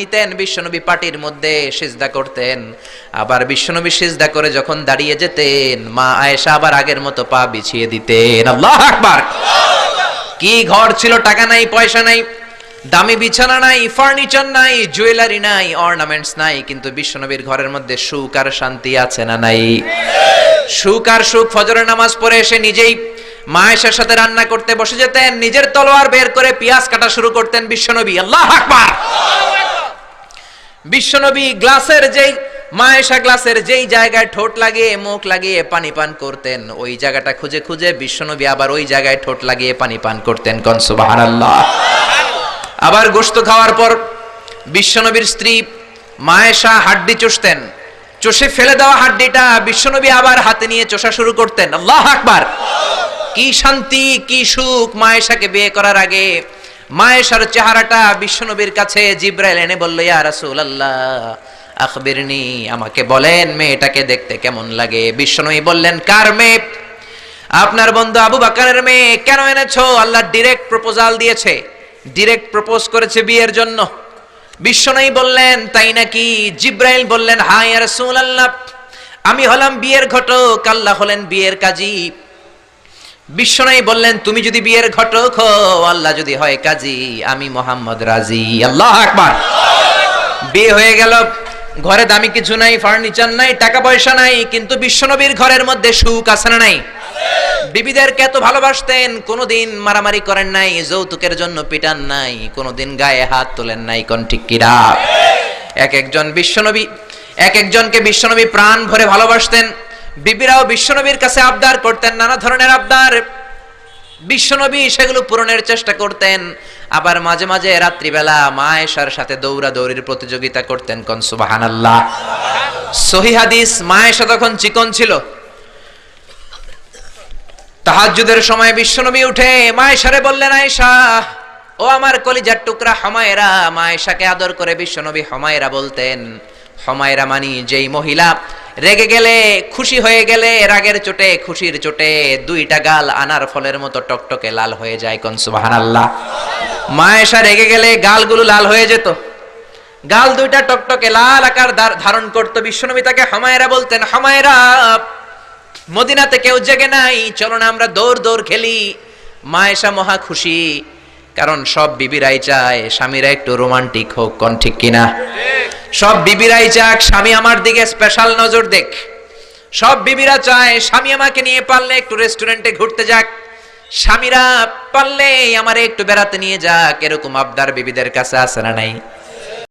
নিতেন, বিশ্বনবী পাটির মধ্যে সিজদা করতেন। আবার বিশ্বনবী সিজদা করে যখন দাঁড়িয়ে যেতেন, মা আয়েশা আবার আগের মতো পা বিছিয়ে দিতেন। আল্লাহু আকবার। কি ঘর ছিল, টাকা নাই, পয়সা নাই, দামি বিছানা নাই, ফার্নিচার নাই, জুয়েলারি নাই, অর্নামেন্টস নাই, কিন্তু বিশ্বনবীর ঘরের মধ্যে সুখ আর শান্তি আছে না নাই? সুখ আর সুখ। ফজরের নামাজ পড়ে এসে নিজেই মা আয়েশার সাথে রান্না করতে বসে যেতেন, নিজের তলোয়ার বের করে পেঁয়াজ কাটা শুরু করতেন বিশ্বনবী। আল্লাহু আকবার। বিশ্বনবী গ্লাসের যেই মা আয়েশা গ্লাসের যেই জায়গায় ঠোঁট লাগিয়ে মুখ লাগিয়ে পানি পান করতেন, ওই জায়গাটা খুঁজে খুঁজে বিশ্বনবী আবার ওই জায়গায় ঠোঁট লাগিয়ে পানি পান করতেন। কোন সুবহানাল্লাহ। আবার গোশত খাওয়ার পর বিশ্বনবীর স্ত্রী মা আয়েশা হাড্ডি চুষতেন, চষে ফেলে দেওয়া হাড্ডিটা বিশ্বনবী আবার হাতে নিয়ে চষা শুরু করতেন। আল্লাহু আকবার। কি শান্তি, কি সুখ। মা আয়েশাকে বিয়ে করার আগে মা আয়েশার চেহারাটা বিশ্বনবীর কাছে জিবরাইল এনে বলল, ইয়া রাসূলুল্লাহ আখবিরনি, আমাকে বলেন মেয়েটাকে দেখতে কেমন লাগে। বিশ্বনবী বললেন, কার মেয়ে? আপনার বন্ধু আবু বকরের মেয়ে। কেন এনেছো? আল্লাহ ডাইরেক্ট প্রপোজাল দিয়েছে, ডাইরেক্ট প্রপোজ করেছে বিয়ের জন্য। বিশ্বনবী বললেন, তাই নাকি? জিবরাইল বললেন, হ্যাঁ ইয়া রাসূলুল্লাহ, আমি হলাম বিয়ের ঘটক, আল্লাহ হলেন বিয়ের কাজী। বিশ্বনবী বললেন, তুমি যদি বিয়ের ঘটক হও, আল্লাহ যদি হয় কাজী, আমি মুহাম্মদ রাজি। আল্লাহু আকবার। বিয়ে হয়ে গেল। ঘরে দামি কিছু নাই, ফার্নিচার নাই, টাকা পয়সা নাই, কিন্তু বিশ্বনবীর ঘরের মধ্যে সুখ আছে না নাই? বিবিদেরকে এত ভালোবাসতেন, কোনোদিন মারামারি করেন নাই, যৌতুকের জন্য পিটান নাই, কোনোদিন গায়ে হাত তোলেন নাই। কোন ঠিক কিরা? এক একজনকে বিশ্বনবী প্রাণ ভরে ভালোবাসতেন। বিবিরাও বিশ্বনবীর কাছে আবদার করতেন, নানা ধরনের আবদার। বিশ্বনবী সেগুলো পূরণের চেষ্টা করতেন। আবার মাঝে মাঝে রাত্রিবেলা মা আয়েশার সাথে দৌড়াদৌড়ির প্রতিযোগিতা করতেন। কোন সুবহানাল্লাহ। সহিহ হাদিস, মা আয়েশা তখন চিকন ছিল। তাহাজ্জুদের সময় বিশ্বনবী উঠে মা আয়েশারে বললেন, আয়েশা, ও আমার কলিজার টুকরা হুমায়রা। মা আয়েশাকে আদর করে বিশ্বনবী হুমায়রা বলতেন। হুমায়রা মানে যেই মহিলা রেগে গেলে, খুশি হয়ে গেলে, রাগের চোটে, খুশির চোটে দুইটা গাল আনার ফলের মতো টকটকে লাল হয়ে যায়। কোন সুবহানাল্লাহ। মা আয়েশা রেগে গেলে গালগুলো লাল হয়ে যেত, গাল দুইটা টকটকে লাল আকার ধারণ করত। বিশ্বনবী তাকে হুমায়রা বলতেন, হুমায়রা, মদিনাতে কেউ জেগে নাই, চলো না আমরা দৌড় দৌড় খেলি। মা আয়েশা মহা খুশি, কারণ সব বিবিরাই চায় স্বামীরা একটু রোমান্টিক হোক। কোন ঠিক কিনা? সব বিবিরাই চাক স্বামী আমার দিকে স্পেশাল নজর দেখ। সব বিবিরা চায় স্বামী আমাকে নিয়ে পারলে একটু রেস্টুরেন্টে ঘুরতে যাক, স্বামীরা পারলে আমারে একটু বেড়াতে নিয়ে যাক। এরকম আবদার বিবিদের কাছে আছে না নাই?